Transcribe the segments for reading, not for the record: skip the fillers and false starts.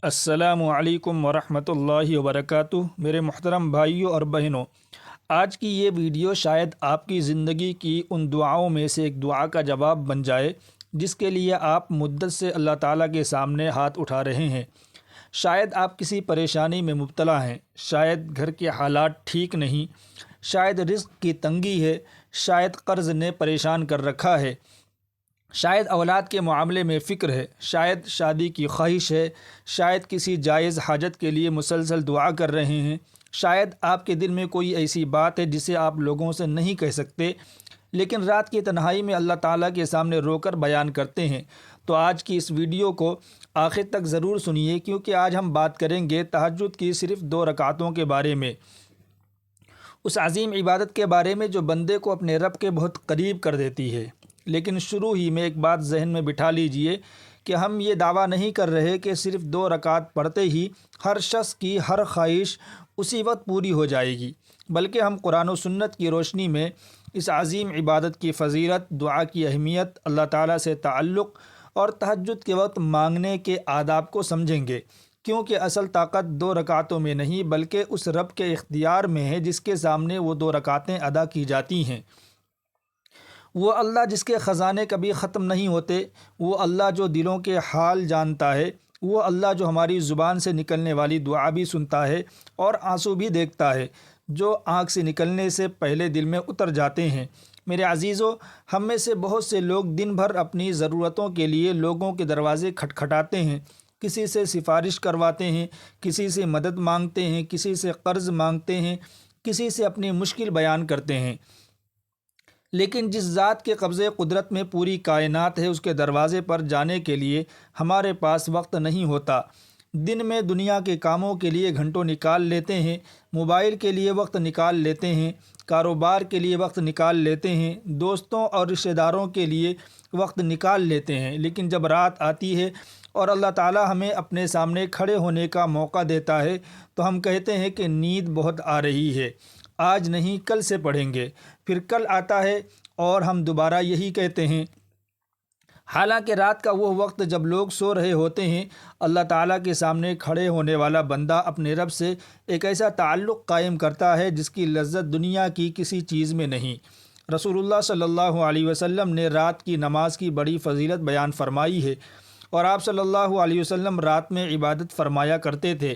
السلام علیکم ورحمۃ اللہ وبرکاتہ۔ میرے محترم بھائیوں اور بہنوں، آج کی یہ ویڈیو شاید آپ کی زندگی کی ان دعاؤں میں سے ایک دعا کا جواب بن جائے جس کے لیے آپ مدت سے اللہ تعالیٰ کے سامنے ہاتھ اٹھا رہے ہیں۔ شاید آپ کسی پریشانی میں مبتلا ہیں، شاید گھر کے حالات ٹھیک نہیں، شاید رزق کی تنگی ہے، شاید قرض نے پریشان کر رکھا ہے، شاید اولاد کے معاملے میں فکر ہے، شاید شادی کی خواہش ہے، شاید کسی جائز حاجت کے لیے مسلسل دعا کر رہے ہیں، شاید آپ کے دل میں کوئی ایسی بات ہے جسے آپ لوگوں سے نہیں کہہ سکتے لیکن رات کی تنہائی میں اللہ تعالیٰ کے سامنے رو کر بیان کرتے ہیں۔ تو آج کی اس ویڈیو کو آخر تک ضرور سنیے، کیونکہ آج ہم بات کریں گے تہجد کی صرف 2 رکعتوں کے بارے میں، اس عظیم عبادت کے بارے میں جو بندے کو اپنے رب کے بہت قریب کر دیتی ہے۔ لیکن شروع ہی میں ایک بات ذہن میں بٹھا لیجئے کہ ہم یہ دعویٰ نہیں کر رہے کہ صرف 2 رکعت پڑھتے ہی ہر شخص کی ہر خواہش اسی وقت پوری ہو جائے گی، بلکہ ہم قرآن و سنت کی روشنی میں اس عظیم عبادت کی فضیلت، دعا کی اہمیت، اللہ تعالیٰ سے تعلق اور تہجد کے وقت مانگنے کے آداب کو سمجھیں گے، کیونکہ اصل طاقت 2 رکعتوں میں نہیں بلکہ اس رب کے اختیار میں ہے جس کے سامنے وہ 2 رکعتیں ادا کی جاتی ہیں۔ وہ اللہ جس کے خزانے کبھی ختم نہیں ہوتے، وہ اللہ جو دلوں کے حال جانتا ہے، وہ اللہ جو ہماری زبان سے نکلنے والی دعا بھی سنتا ہے اور آنسو بھی دیکھتا ہے جو آنکھ سے نکلنے سے پہلے دل میں اتر جاتے ہیں۔ میرے عزیزو، ہم میں سے بہت سے لوگ دن بھر اپنی ضرورتوں کے لیے لوگوں کے دروازے کھٹکھٹاتے ہیں، کسی سے سفارش کرواتے ہیں، کسی سے مدد مانگتے ہیں، کسی سے قرض مانگتے ہیں، کسی سے اپنی مشکل بیان کرتے ہیں، لیکن جس ذات کے قبضے قدرت میں پوری کائنات ہے اس کے دروازے پر جانے کے لیے ہمارے پاس وقت نہیں ہوتا۔ دن میں دنیا کے کاموں کے لیے گھنٹوں نکال لیتے ہیں، موبائل کے لیے وقت نکال لیتے ہیں، کاروبار کے لیے وقت نکال لیتے ہیں، دوستوں اور رشتہ داروں کے لیے وقت نکال لیتے ہیں، لیکن جب رات آتی ہے اور اللہ تعالیٰ ہمیں اپنے سامنے کھڑے ہونے کا موقع دیتا ہے تو ہم کہتے ہیں کہ نیند بہت آ رہی ہے، آج نہیں کل سے پڑھیں گے۔ پھر کل آتا ہے اور ہم دوبارہ یہی کہتے ہیں، حالانکہ رات کا وہ وقت جب لوگ سو رہے ہوتے ہیں، اللہ تعالیٰ کے سامنے کھڑے ہونے والا بندہ اپنے رب سے ایک ایسا تعلق قائم کرتا ہے جس کی لذت دنیا کی کسی چیز میں نہیں۔ رسول اللہ صلی اللہ علیہ وسلم نے رات کی نماز کی بڑی فضیلت بیان فرمائی ہے، اور آپ صلی اللہ علیہ وسلم رات میں عبادت فرمایا کرتے تھے۔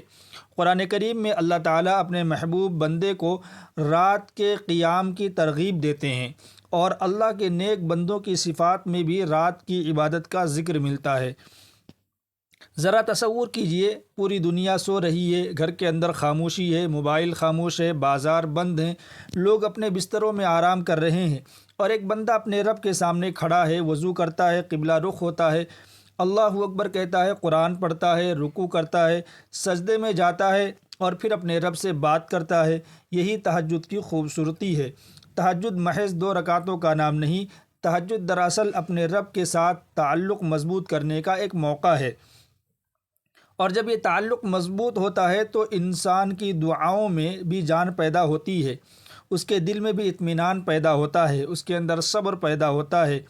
قرآن کریم میں اللہ تعالیٰ اپنے محبوب بندے کو رات کے قیام کی ترغیب دیتے ہیں، اور اللہ کے نیک بندوں کی صفات میں بھی رات کی عبادت کا ذکر ملتا ہے۔ ذرا تصور کیجئے، پوری دنیا سو رہی ہے، گھر کے اندر خاموشی ہے، موبائل خاموش ہے، بازار بند ہیں، لوگ اپنے بستروں میں آرام کر رہے ہیں، اور ایک بندہ اپنے رب کے سامنے کھڑا ہے، وضو کرتا ہے، قبلہ رخ ہوتا ہے، اللہ اکبر کہتا ہے، قرآن پڑھتا ہے، رکوع کرتا ہے، سجدے میں جاتا ہے اور پھر اپنے رب سے بات کرتا ہے۔ یہی تہجد کی خوبصورتی ہے۔ تہجد محض 2 رکعتوں کا نام نہیں، تہجد دراصل اپنے رب کے ساتھ تعلق مضبوط کرنے کا ایک موقع ہے، اور جب یہ تعلق مضبوط ہوتا ہے تو انسان کی دعاؤں میں بھی جان پیدا ہوتی ہے، اس کے دل میں بھی اطمینان پیدا ہوتا ہے، اس کے اندر صبر پیدا ہوتا ہے،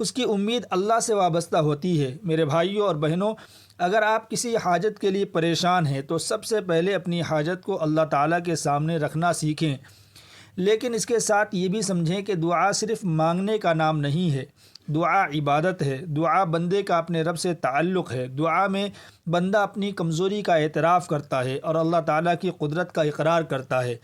اس کی امید اللہ سے وابستہ ہوتی ہے۔ میرے بھائیوں اور بہنوں، اگر آپ کسی حاجت کے لیے پریشان ہیں تو سب سے پہلے اپنی حاجت کو اللہ تعالیٰ کے سامنے رکھنا سیکھیں، لیکن اس کے ساتھ یہ بھی سمجھیں کہ دعا صرف مانگنے کا نام نہیں ہے، دعا عبادت ہے، دعا بندے کا اپنے رب سے تعلق ہے، دعا میں بندہ اپنی کمزوری کا اعتراف کرتا ہے اور اللہ تعالیٰ کی قدرت کا اقرار کرتا ہے۔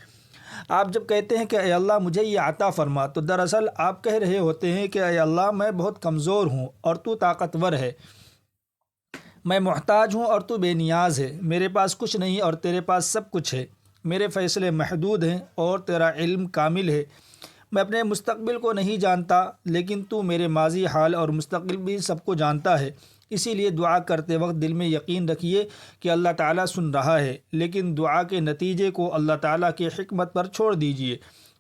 آپ جب کہتے ہیں کہ اے اللہ مجھے یہ عطا فرما، تو دراصل آپ کہہ رہے ہوتے ہیں کہ اے اللہ میں بہت کمزور ہوں اور تو طاقتور ہے، میں محتاج ہوں اور تو بے نیاز ہے، میرے پاس کچھ نہیں اور تیرے پاس سب کچھ ہے، میرے فیصلے محدود ہیں اور تیرا علم کامل ہے، میں اپنے مستقبل کو نہیں جانتا لیکن تو میرے ماضی حال اور مستقبل بھی سب کو جانتا ہے۔ اسی لیے دعا کرتے وقت دل میں یقین رکھیے کہ اللہ تعالیٰ سن رہا ہے، لیکن دعا کے نتیجے کو اللہ تعالیٰ کی حکمت پر چھوڑ دیجیے،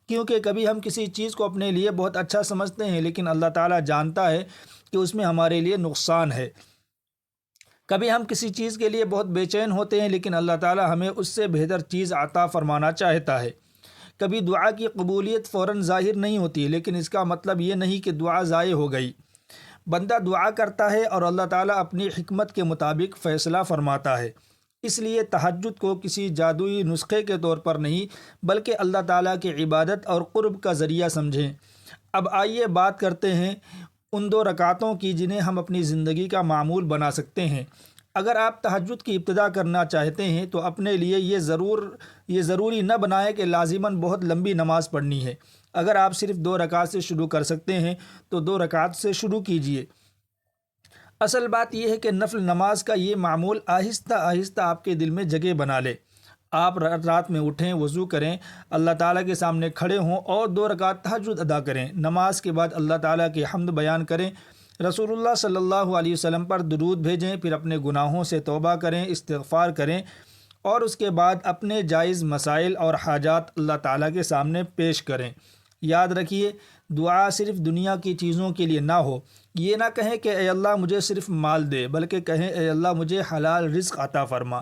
کیونکہ کبھی ہم کسی چیز کو اپنے لیے بہت اچھا سمجھتے ہیں لیکن اللہ تعالیٰ جانتا ہے کہ اس میں ہمارے لیے نقصان ہے۔ کبھی ہم کسی چیز کے لیے بہت بے چین ہوتے ہیں لیکن اللہ تعالیٰ ہمیں اس سے بہتر چیز عطا فرمانا چاہتا ہے۔ کبھی دعا کی قبولیت فوراً ظاہر نہیں ہوتی، لیکن اس کا مطلب یہ نہیں کہ دعا ضائع ہو گئی، بندہ دعا کرتا ہے اور اللہ تعالیٰ اپنی حکمت کے مطابق فیصلہ فرماتا ہے۔ اس لیے تہجد کو کسی جادوئی نسخے کے طور پر نہیں بلکہ اللہ تعالیٰ کی عبادت اور قرب کا ذریعہ سمجھیں۔ اب آئیے بات کرتے ہیں ان 2 رکعتوں کی جنہیں ہم اپنی زندگی کا معمول بنا سکتے ہیں۔ اگر آپ تہجد کی ابتدا کرنا چاہتے ہیں تو اپنے لیے یہ ضروری نہ بنائیں کہ لازماً بہت لمبی نماز پڑھنی ہے۔ اگر آپ صرف 2 رکعت سے شروع کر سکتے ہیں تو 2 رکعت سے شروع کیجیے۔ اصل بات یہ ہے کہ نفل نماز کا یہ معمول آہستہ آہستہ آپ کے دل میں جگہ بنا لے۔ آپ رات میں اٹھیں، وضو کریں، اللہ تعالیٰ کے سامنے کھڑے ہوں اور 2 رکعت تہجد ادا کریں۔ نماز کے بعد اللہ تعالیٰ کی حمد بیان کریں، رسول اللہ صلی اللہ علیہ وسلم پر درود بھیجیں، پھر اپنے گناہوں سے توبہ کریں، استغفار کریں اور اس کے بعد اپنے جائز مسائل اور حاجات اللہ تعالیٰ کے سامنے پیش کریں۔ یاد رکھیے، دعا صرف دنیا کی چیزوں کے لیے نہ ہو۔ یہ نہ کہیں کہ اے اللہ مجھے صرف مال دے، بلکہ کہیں اے اللہ مجھے حلال رزق عطا فرما،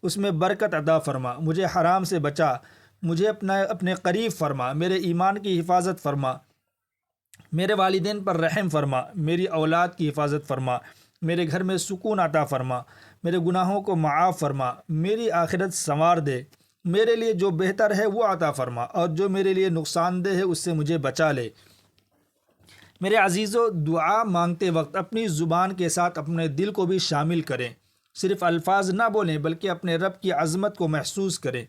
اس میں برکت عطا فرما، مجھے حرام سے بچا، مجھے اپنے قریب فرما، میرے ایمان کی حفاظت فرما، میرے والدین پر رحم فرما، میری اولاد کی حفاظت فرما، میرے گھر میں سکون عطا فرما، میرے گناہوں کو معاف فرما، میری آخرت سنوار دے، میرے لیے جو بہتر ہے وہ عطا فرما اور جو میرے لیے نقصان دہ ہے اس سے مجھے بچا لے۔ میرے عزیزو، دعا مانگتے وقت اپنی زبان کے ساتھ اپنے دل کو بھی شامل کریں۔ صرف الفاظ نہ بولیں بلکہ اپنے رب کی عظمت کو محسوس کریں۔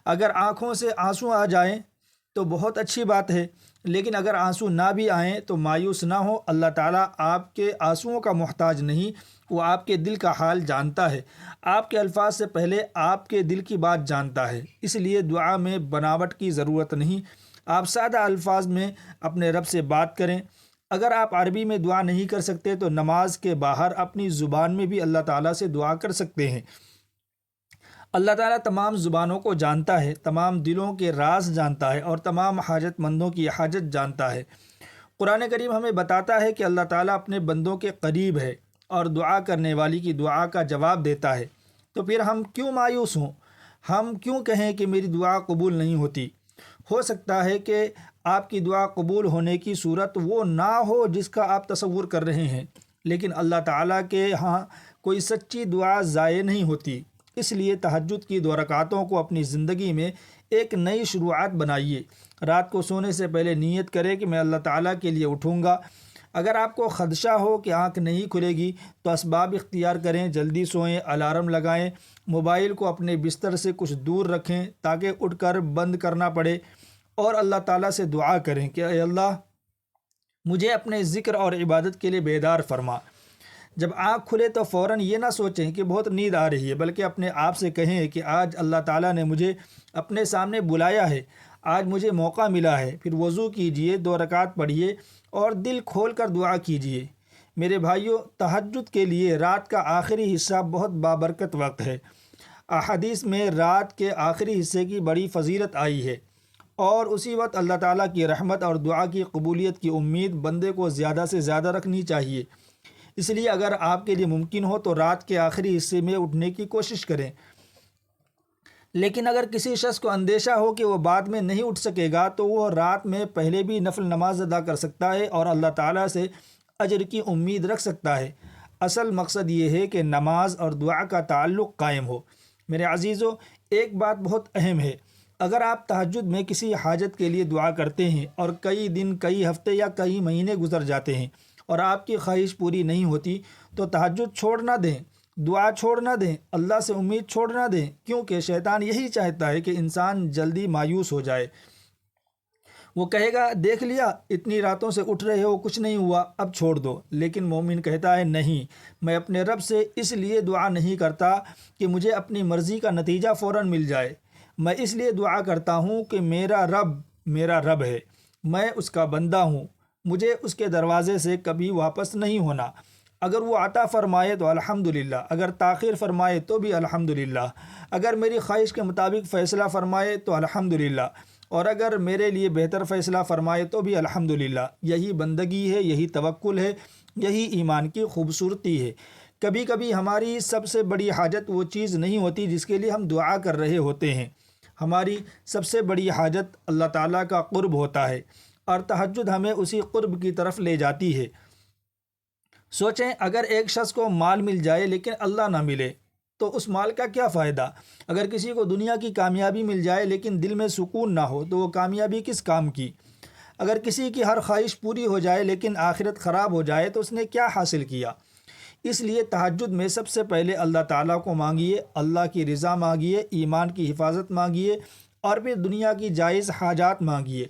اگر آنکھوں سے آنسو آ جائیں تو بہت اچھی بات ہے، لیکن اگر آنسو نہ بھی آئیں تو مایوس نہ ہو۔ اللہ تعالیٰ آپ کے آنسوؤں کا محتاج نہیں، وہ آپ کے دل کا حال جانتا ہے۔ آپ کے الفاظ سے پہلے آپ کے دل کی بات جانتا ہے، اس لیے دعا میں بناوٹ کی ضرورت نہیں۔ آپ سادہ الفاظ میں اپنے رب سے بات کریں۔ اگر آپ عربی میں دعا نہیں کر سکتے تو نماز کے باہر اپنی زبان میں بھی اللہ تعالیٰ سے دعا کر سکتے ہیں۔ اللہ تعالیٰ تمام زبانوں کو جانتا ہے، تمام دلوں کے راز جانتا ہے اور تمام حاجت مندوں کی حاجت جانتا ہے۔ قرآن کریم ہمیں بتاتا ہے کہ اللہ تعالیٰ اپنے بندوں کے قریب ہے اور دعا کرنے والی کی دعا کا جواب دیتا ہے۔ تو پھر ہم کیوں مایوس ہوں؟ ہم کیوں کہیں کہ میری دعا قبول نہیں ہوتی؟ ہو سکتا ہے کہ آپ کی دعا قبول ہونے کی صورت وہ نہ ہو جس کا آپ تصور کر رہے ہیں، لیکن اللہ تعالیٰ کے ہاں کوئی سچی دعا ضائع نہیں ہوتی۔ اس لیے تہجد کی 2 رکعتوں کو اپنی زندگی میں ایک نئی شروعات بنائیے۔ رات کو سونے سے پہلے نیت کریں کہ میں اللہ تعالیٰ کے لیے اٹھوں گا۔ اگر آپ کو خدشہ ہو کہ آنکھ نہیں کھلے گی تو اسباب اختیار کریں، جلدی سوئیں، الارم لگائیں، موبائل کو اپنے بستر سے کچھ دور رکھیں تاکہ اٹھ کر بند کرنا پڑے، اور اللہ تعالیٰ سے دعا کریں کہ اے اللہ مجھے اپنے ذکر اور عبادت کے لیے بیدار فرما۔ جب آنکھ کھلے تو فوراً یہ نہ سوچیں کہ بہت نیند آ رہی ہے، بلکہ اپنے آپ سے کہیں کہ آج اللہ تعالیٰ نے مجھے اپنے سامنے بلایا ہے، آج مجھے موقع ملا ہے۔ پھر وضو کیجئے، 2 رکعت پڑھیے اور دل کھول کر دعا کیجئے۔ میرے بھائیو، تہجد کے لیے رات کا آخری حصہ بہت بابرکت وقت ہے۔ احادیث میں رات کے آخری حصے کی بڑی فضیلت آئی ہے، اور اسی وقت اللہ تعالیٰ کی رحمت اور دعا کی قبولیت کی امید بندے کو زیادہ سے زیادہ رکھنی چاہیے۔ اس لیے اگر آپ کے لیے ممکن ہو تو رات کے آخری حصے میں اٹھنے کی کوشش کریں، لیکن اگر کسی شخص کو اندیشہ ہو کہ وہ بعد میں نہیں اٹھ سکے گا تو وہ رات میں پہلے بھی نفل نماز ادا کر سکتا ہے اور اللہ تعالیٰ سے اجر کی امید رکھ سکتا ہے۔ اصل مقصد یہ ہے کہ نماز اور دعا کا تعلق قائم ہو۔ میرے عزیزو، ایک بات بہت اہم ہے۔ اگر آپ تہجد میں کسی حاجت کے لیے دعا کرتے ہیں اور کئی دن، کئی ہفتے یا کئی مہینے گزر جاتے ہیں اور آپ کی خواہش پوری نہیں ہوتی تو تہجد چھوڑ نہ دیں، دعا چھوڑ نہ دیں، اللہ سے امید چھوڑ نہ دیں، کیونکہ شیطان یہی چاہتا ہے کہ انسان جلدی مایوس ہو جائے۔ وہ کہے گا دیکھ لیا اتنی راتوں سے اٹھ رہے ہو، کچھ نہیں ہوا، اب چھوڑ دو۔ لیکن مومن کہتا ہے نہیں، میں اپنے رب سے اس لیے دعا نہیں کرتا کہ مجھے اپنی مرضی کا نتیجہ فوراً مل جائے، میں اس لیے دعا کرتا ہوں کہ میرا رب ہے، میں اس کا بندہ ہوں، مجھے اس کے دروازے سے کبھی واپس نہیں ہونا۔ اگر وہ عطا فرمائے تو الحمدللہ، اگر تاخیر فرمائے تو بھی الحمدللہ، اگر میری خواہش کے مطابق فیصلہ فرمائے تو الحمدللہ، اور اگر میرے لیے بہتر فیصلہ فرمائے تو بھی الحمدللہ۔ یہی بندگی ہے، یہی توکل ہے، یہی ایمان کی خوبصورتی ہے۔ کبھی کبھی ہماری سب سے بڑی حاجت وہ چیز نہیں ہوتی جس کے لیے ہم دعا کر رہے ہوتے ہیں، ہماری سب سے بڑی حاجت اللہ تعالیٰ کا قرب ہوتا ہے، اور تہجد ہمیں اسی قرب کی طرف لے جاتی ہے۔ سوچیں اگر ایک شخص کو مال مل جائے لیکن اللہ نہ ملے تو اس مال کا کیا فائدہ؟ اگر کسی کو دنیا کی کامیابی مل جائے لیکن دل میں سکون نہ ہو تو وہ کامیابی کس کام کی؟ اگر کسی کی ہر خواہش پوری ہو جائے لیکن آخرت خراب ہو جائے تو اس نے کیا حاصل کیا؟ اس لیے تہجد میں سب سے پہلے اللہ تعالیٰ کو مانگیے، اللہ کی رضا مانگیے، ایمان کی حفاظت مانگیے اور پھر دنیا کی جائز حاجات مانگیے۔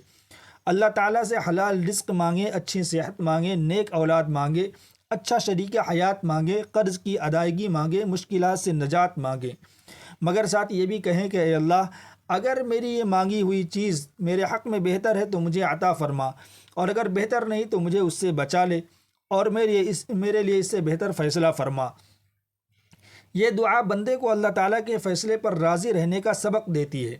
اللہ تعالیٰ سے حلال رزق مانگیں، اچھی صحت مانگیں، نیک اولاد مانگیں، اچھا شریک حیات مانگیں، قرض کی ادائیگی مانگیں، مشکلات سے نجات مانگیں، مگر ساتھ یہ بھی کہیں کہ اے اللہ اگر میری یہ مانگی ہوئی چیز میرے حق میں بہتر ہے تو مجھے عطا فرما، اور اگر بہتر نہیں تو مجھے اس سے بچا لے اور میرے لیے اس سے بہتر فیصلہ فرما۔ یہ دعا بندے کو اللہ تعالیٰ کے فیصلے پر راضی رہنے کا سبق دیتی ہے۔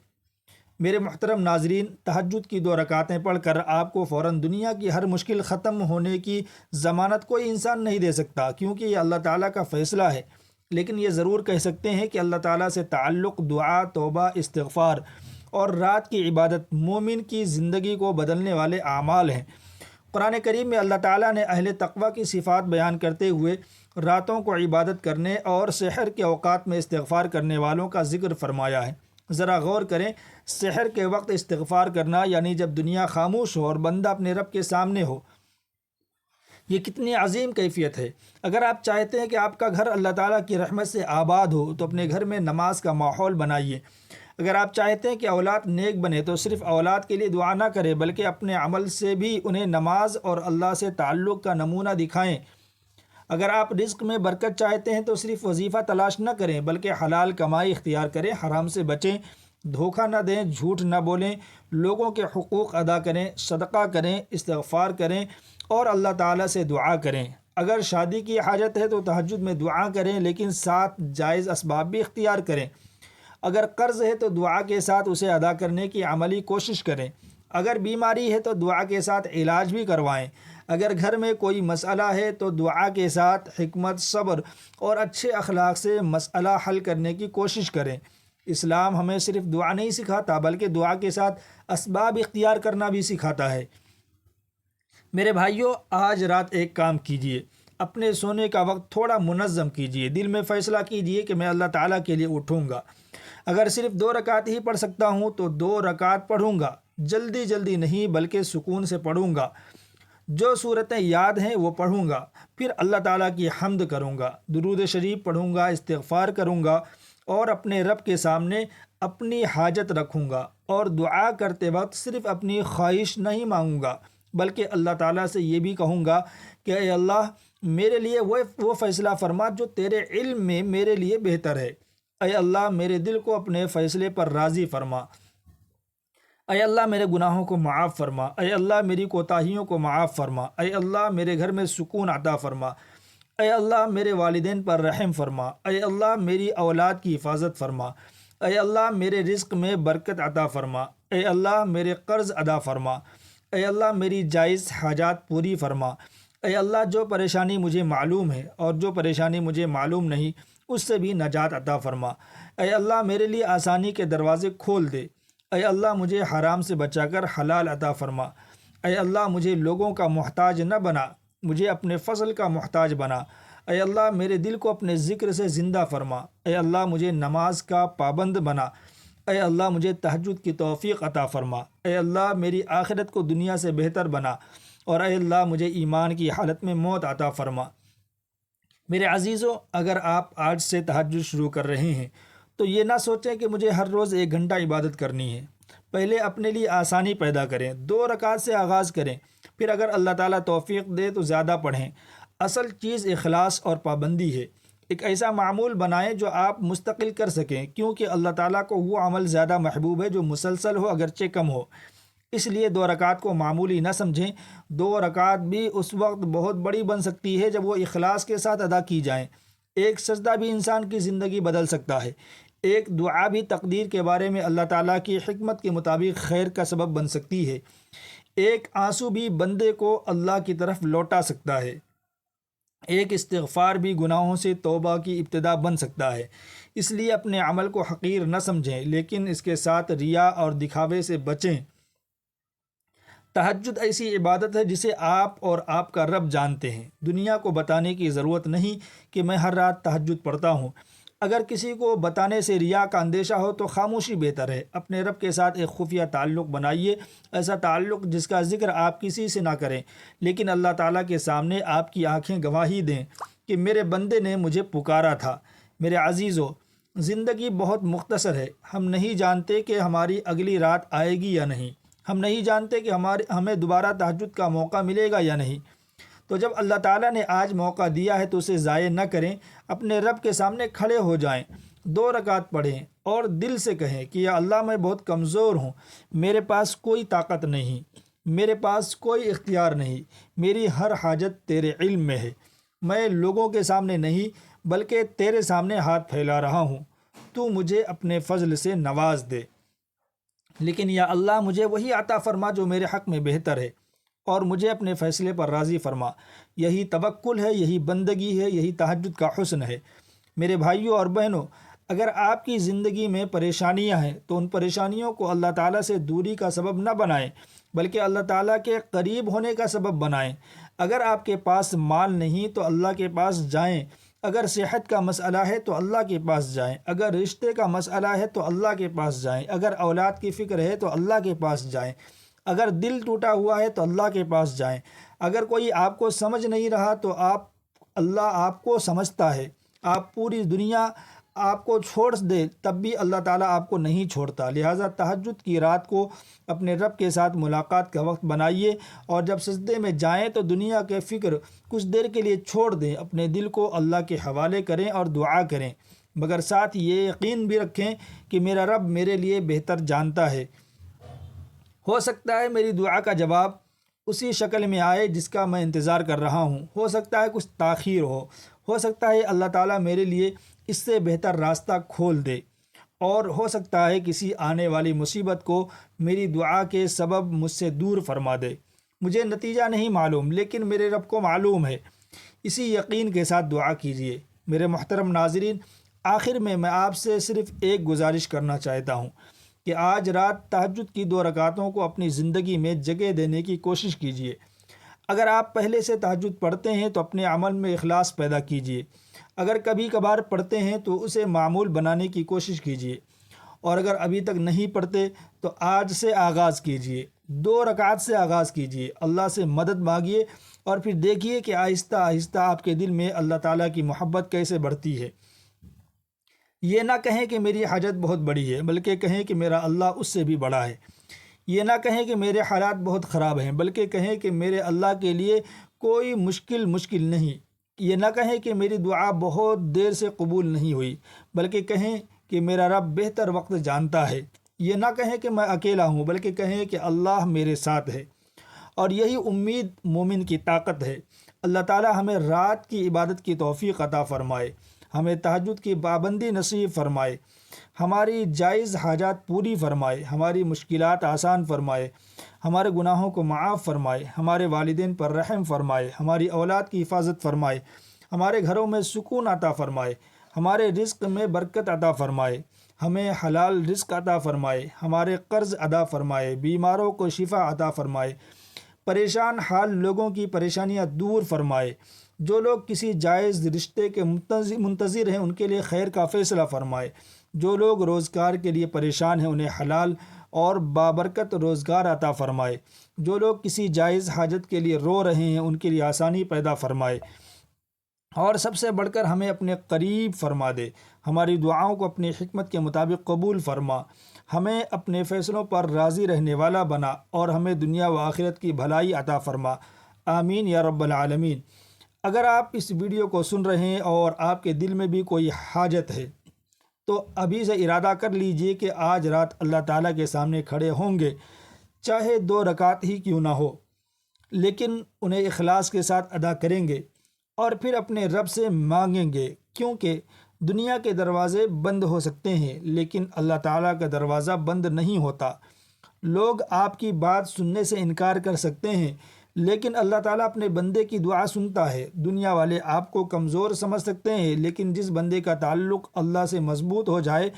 میرے محترم ناظرین، تہجد کی 2 رکعتیں پڑھ کر آپ کو فوراً دنیا کی ہر مشکل ختم ہونے کی ضمانت کوئی انسان نہیں دے سکتا، کیونکہ یہ اللہ تعالیٰ کا فیصلہ ہے، لیکن یہ ضرور کہہ سکتے ہیں کہ اللہ تعالیٰ سے تعلق دعا، توبہ، استغفار اور رات کی عبادت مومن کی زندگی کو بدلنے والے اعمال ہیں۔ قرآن کریم میں اللہ تعالیٰ نے اہل تقوی کی صفات بیان کرتے ہوئے راتوں کو عبادت کرنے اور سحر کے اوقات میں استغفار کرنے والوں کا ذکر فرمایا ہے۔ ذرا غور کریں، سحر کے وقت استغفار کرنا یعنی جب دنیا خاموش ہو اور بندہ اپنے رب کے سامنے ہو، یہ کتنی عظیم کیفیت ہے۔ اگر آپ چاہتے ہیں کہ آپ کا گھر اللہ تعالیٰ کی رحمت سے آباد ہو تو اپنے گھر میں نماز کا ماحول بنائیے۔ اگر آپ چاہتے ہیں کہ اولاد نیک بنے تو صرف اولاد کے لیے دعا نہ کریں بلکہ اپنے عمل سے بھی انہیں نماز اور اللہ سے تعلق کا نمونہ دکھائیں۔ اگر آپ رزق میں برکت چاہتے ہیں تو صرف وظیفہ تلاش نہ کریں بلکہ حلال کمائی اختیار کریں، حرام سے بچیں، دھوکہ نہ دیں، جھوٹ نہ بولیں، لوگوں کے حقوق ادا کریں، صدقہ کریں، استغفار کریں اور اللہ تعالیٰ سے دعا کریں۔ اگر شادی کی حاجت ہے تو تہجد میں دعا کریں لیکن ساتھ جائز اسباب بھی اختیار کریں۔ اگر قرض ہے تو دعا کے ساتھ اسے ادا کرنے کی عملی کوشش کریں۔ اگر بیماری ہے تو دعا کے ساتھ علاج بھی کروائیں۔ اگر گھر میں کوئی مسئلہ ہے تو دعا کے ساتھ حکمت، صبر اور اچھے اخلاق سے مسئلہ حل کرنے کی کوشش کریں۔ اسلام ہمیں صرف دعا نہیں سکھاتا بلکہ دعا کے ساتھ اسباب اختیار کرنا بھی سکھاتا ہے۔ میرے بھائیوں، آج رات ایک کام کیجئے، اپنے سونے کا وقت تھوڑا منظم کیجئے، دل میں فیصلہ کیجئے کہ میں اللہ تعالیٰ کے لیے اٹھوں گا۔ اگر صرف 2 رکعت ہی پڑھ سکتا ہوں تو 2 رکعت پڑھوں گا، جلدی نہیں بلکہ سکون سے پڑھوں گا۔ جو صورتیں یاد ہیں وہ پڑھوں گا، پھر اللہ تعالیٰ کی حمد کروں گا، درود شریف پڑھوں گا، استغفار کروں گا اور اپنے رب کے سامنے اپنی حاجت رکھوں گا، اور دعا کرتے وقت صرف اپنی خواہش نہیں مانگوں گا بلکہ اللہ تعالیٰ سے یہ بھی کہوں گا کہ اے اللہ میرے لیے وہ فیصلہ فرما جو تیرے علم میں میرے لیے بہتر ہے۔ اے اللہ میرے دل کو اپنے فیصلے پر راضی فرما۔ اے اللہ میرے گناہوں کو معاف فرما۔ اے اللہ میری کوتاہیوں کو معاف فرما۔ اے اللہ میرے گھر میں سکون عطا فرما۔ اے اللہ میرے والدین پر رحم فرما۔ اے اللہ میری اولاد کی حفاظت فرما۔ اے اللہ میرے رزق میں برکت عطا فرما۔ اے اللہ میرے قرض ادا فرما۔ اے اللہ میری جائز حاجات پوری فرما۔ اے اللہ جو پریشانی مجھے معلوم ہے اور جو پریشانی مجھے معلوم نہیں اس سے بھی نجات عطا فرما۔ اے اللہ میرے لیے آسانی کے دروازے کھول دے۔ اے اللہ مجھے حرام سے بچا کر حلال عطا فرما۔ اے اللہ مجھے لوگوں کا محتاج نہ بنا، مجھے اپنے فضل کا محتاج بنا۔ اے اللہ میرے دل کو اپنے ذکر سے زندہ فرما۔ اے اللہ مجھے نماز کا پابند بنا۔ اے اللہ مجھے تہجد کی توفیق عطا فرما۔ اے اللہ میری آخرت کو دنیا سے بہتر بنا، اور اے اللہ مجھے ایمان کی حالت میں موت عطا فرما۔ میرے عزیزوں، اگر آپ آج سے تہجد شروع کر رہے ہیں تو یہ نہ سوچیں کہ مجھے ہر روز 1 گھنٹہ عبادت کرنی ہے۔ پہلے اپنے لیے آسانی پیدا کریں، 2 رکعت سے آغاز کریں، پھر اگر اللہ تعالیٰ توفیق دے تو زیادہ پڑھیں۔ اصل چیز اخلاص اور پابندی ہے۔ ایک ایسا معمول بنائیں جو آپ مستقل کر سکیں، کیونکہ اللہ تعالیٰ کو وہ عمل زیادہ محبوب ہے جو مسلسل ہو اگرچہ کم ہو۔ اس لیے 2 رکعت کو معمولی نہ سمجھیں۔ 2 رکعت بھی اس وقت بہت بڑی بن سکتی ہے جب وہ اخلاص کے ساتھ ادا کی جائیں۔ ایک سجدہ بھی انسان کی زندگی بدل سکتا ہے۔ ایک دعا بھی تقدیر کے بارے میں اللہ تعالیٰ کی حکمت کے مطابق خیر کا سبب بن سکتی ہے۔ ایک آنسو بھی بندے کو اللہ کی طرف لوٹا سکتا ہے۔ ایک استغفار بھی گناہوں سے توبہ کی ابتدا بن سکتا ہے۔ اس لیے اپنے عمل کو حقیر نہ سمجھیں، لیکن اس کے ساتھ ریا اور دکھاوے سے بچیں۔ تہجد ایسی عبادت ہے جسے آپ اور آپ کا رب جانتے ہیں۔ دنیا کو بتانے کی ضرورت نہیں کہ میں ہر رات تہجد پڑھتا ہوں۔ اگر کسی کو بتانے سے ریا کا اندیشہ ہو تو خاموشی بہتر ہے۔ اپنے رب کے ساتھ ایک خفیہ تعلق بنائیے، ایسا تعلق جس کا ذکر آپ کسی سے نہ کریں، لیکن اللہ تعالیٰ کے سامنے آپ کی آنکھیں گواہی دیں کہ میرے بندے نے مجھے پکارا تھا۔ میرے عزیزو، زندگی بہت مختصر ہے۔ ہم نہیں جانتے کہ ہماری اگلی رات آئے گی یا نہیں۔ ہم نہیں جانتے کہ ہمیں دوبارہ تہجد کا موقع ملے گا یا نہیں۔ تو جب اللہ تعالیٰ نے آج موقع دیا ہے تو اسے ضائع نہ کریں۔ اپنے رب کے سامنے کھڑے ہو جائیں، 2 رکعت پڑھیں اور دل سے کہیں کہ یا اللہ میں بہت کمزور ہوں، میرے پاس کوئی طاقت نہیں، میرے پاس کوئی اختیار نہیں، میری ہر حاجت تیرے علم میں ہے، میں لوگوں کے سامنے نہیں بلکہ تیرے سامنے ہاتھ پھیلا رہا ہوں، تو مجھے اپنے فضل سے نواز دے، لیکن یا اللہ مجھے وہی عطا فرما جو میرے حق میں بہتر ہے، اور مجھے اپنے فیصلے پر راضی فرما۔ یہی توکل ہے، یہی بندگی ہے، یہی تہجد کا حسن ہے۔ میرے بھائیوں اور بہنوں، اگر آپ کی زندگی میں پریشانیاں ہیں تو ان پریشانیوں کو اللہ تعالیٰ سے دوری کا سبب نہ بنائیں بلکہ اللہ تعالیٰ کے قریب ہونے کا سبب بنائیں۔ اگر آپ کے پاس مال نہیں تو اللہ کے پاس جائیں، اگر صحت کا مسئلہ ہے تو اللہ کے پاس جائیں، اگر رشتے کا مسئلہ ہے تو اللہ کے پاس جائیں، اگر اولاد کی فکر ہے تو اللہ کے پاس جائیں، اگر دل ٹوٹا ہوا ہے تو اللہ کے پاس جائیں، اگر کوئی آپ کو سمجھ نہیں رہا تو اللہ آپ کو سمجھتا ہے۔ آپ پوری دنیا آپ کو چھوڑ دے تب بھی اللہ تعالیٰ آپ کو نہیں چھوڑتا۔ لہٰذا تہجد کی رات کو اپنے رب کے ساتھ ملاقات کا وقت بنائیے، اور جب سجدے میں جائیں تو دنیا کے فکر کچھ دیر کے لیے چھوڑ دیں، اپنے دل کو اللہ کے حوالے کریں اور دعا کریں، مگر ساتھ یہ یقین بھی رکھیں کہ میرا رب میرے لیے بہتر جانتا ہے۔ ہو سکتا ہے میری دعا کا جواب اسی شکل میں آئے جس کا میں انتظار کر رہا ہوں، ہو سکتا ہے کچھ تاخیر ہو سکتا ہے اللہ تعالیٰ میرے لیے اس سے بہتر راستہ کھول دے، اور ہو سکتا ہے کسی آنے والی مصیبت کو میری دعا کے سبب مجھ سے دور فرما دے۔ مجھے نتیجہ نہیں معلوم لیکن میرے رب کو معلوم ہے۔ اسی یقین کے ساتھ دعا کیجیے۔ میرے محترم ناظرین، آخر میں آپ سے صرف ایک گزارش کرنا چاہتا ہوں کہ آج رات تہجد کی 2 رکعتوں کو اپنی زندگی میں جگہ دینے کی کوشش کیجیے۔ اگر آپ پہلے سے تہجد پڑھتے ہیں تو اپنے عمل میں اخلاص پیدا کیجیے، اگر کبھی کبھار پڑھتے ہیں تو اسے معمول بنانے کی کوشش کیجیے، اور اگر ابھی تک نہیں پڑھتے تو آج سے آغاز کیجیے، 2 رکعت سے آغاز کیجیے، اللہ سے مدد مانگیے، اور پھر دیکھیے کہ آہستہ آہستہ آپ کے دل میں اللہ تعالیٰ کی محبت کیسے بڑھتی ہے۔ یہ نہ کہیں کہ میری حاجت بہت بڑی ہے بلکہ کہیں کہ میرا اللہ اس سے بھی بڑا ہے۔ یہ نہ کہیں کہ میرے حالات بہت خراب ہیں بلکہ کہیں کہ میرے اللہ کے لیے کوئی مشکل نہیں۔ یہ نہ کہیں کہ میری دعا بہت دیر سے قبول نہیں ہوئی بلکہ کہیں کہ میرا رب بہتر وقت جانتا ہے۔ یہ نہ کہیں کہ میں اکیلا ہوں بلکہ کہیں کہ اللہ میرے ساتھ ہے، اور یہی امید مومن کی طاقت ہے۔ اللہ تعالی ہمیں رات کی عبادت کی توفیق عطا فرمائے، ہمیں تہجد کی پابندی نصیب فرمائے، ہماری جائز حاجات پوری فرمائے، ہماری مشکلات آسان فرمائے، ہمارے گناہوں کو معاف فرمائے، ہمارے والدین پر رحم فرمائے، ہماری اولاد کی حفاظت فرمائے، ہمارے گھروں میں سکون عطا فرمائے، ہمارے رزق میں برکت عطا فرمائے، ہمیں حلال رزق عطا فرمائے، ہمارے قرض ادا فرمائے، بیماروں کو شفا عطا فرمائے، پریشان حال لوگوں کی پریشانیاں دور فرمائے، جو لوگ کسی جائز رشتے کے منتظر ہیں ان کے لیے خیر کا فیصلہ فرمائے، جو لوگ روزگار کے لیے پریشان ہیں انہیں حلال اور بابرکت روزگار عطا فرمائے، جو لوگ کسی جائز حاجت کے لیے رو رہے ہیں ان کے لیے آسانی پیدا فرمائے، اور سب سے بڑھ کر ہمیں اپنے قریب فرما دے، ہماری دعاؤں کو اپنی حکمت کے مطابق قبول فرما، ہمیں اپنے فیصلوں پر راضی رہنے والا بنا، اور ہمیں دنیا و آخرت کی بھلائی عطا فرما، آمین یا رب العالمین۔ اگر آپ اس ویڈیو کو سن رہے ہیں اور آپ کے دل میں بھی کوئی حاجت ہے تو ابھی سے ارادہ کر لیجئے کہ آج رات اللہ تعالیٰ کے سامنے کھڑے ہوں گے، چاہے 2 رکعت ہی کیوں نہ ہو، لیکن انہیں اخلاص کے ساتھ ادا کریں گے، اور پھر اپنے رب سے مانگیں گے، کیونکہ دنیا کے دروازے بند ہو سکتے ہیں لیکن اللہ تعالیٰ کا دروازہ بند نہیں ہوتا۔ لوگ آپ کی بات سننے سے انکار کر سکتے ہیں لیکن اللہ تعالیٰ اپنے بندے کی دعا سنتا ہے۔ دنیا والے آپ کو کمزور سمجھ سکتے ہیں لیکن جس بندے کا تعلق اللہ سے مضبوط ہو جائے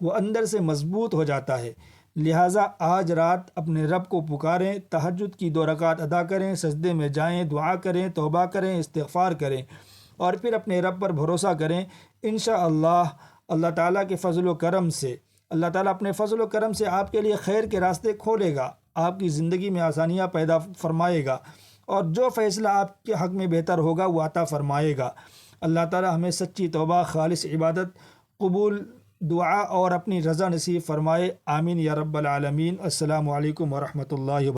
وہ اندر سے مضبوط ہو جاتا ہے۔ لہٰذا آج رات اپنے رب کو پکاریں، تہجد کی 2 رکعت ادا کریں، سجدے میں جائیں، دعا کریں، توبہ کریں، استغفار کریں اور پھر اپنے رب پر بھروسہ کریں۔ انشاءاللہ اللہ تعالیٰ کے فضل و کرم سے، اللہ تعالیٰ اپنے فضل و کرم سے آپ کے لیے خیر کے راستے کھولے گا، آپ کی زندگی میں آسانیاں پیدا فرمائے گا اور جو فیصلہ آپ کے حق میں بہتر ہوگا وہ عطا فرمائے گا۔ اللہ تعالیٰ ہمیں سچی توبہ، خالص عبادت، قبول دعا اور اپنی رضا نصیب فرمائے۔ آمین یا رب العالمین۔ السلام علیکم ورحمۃ اللہ وبرکاتہ۔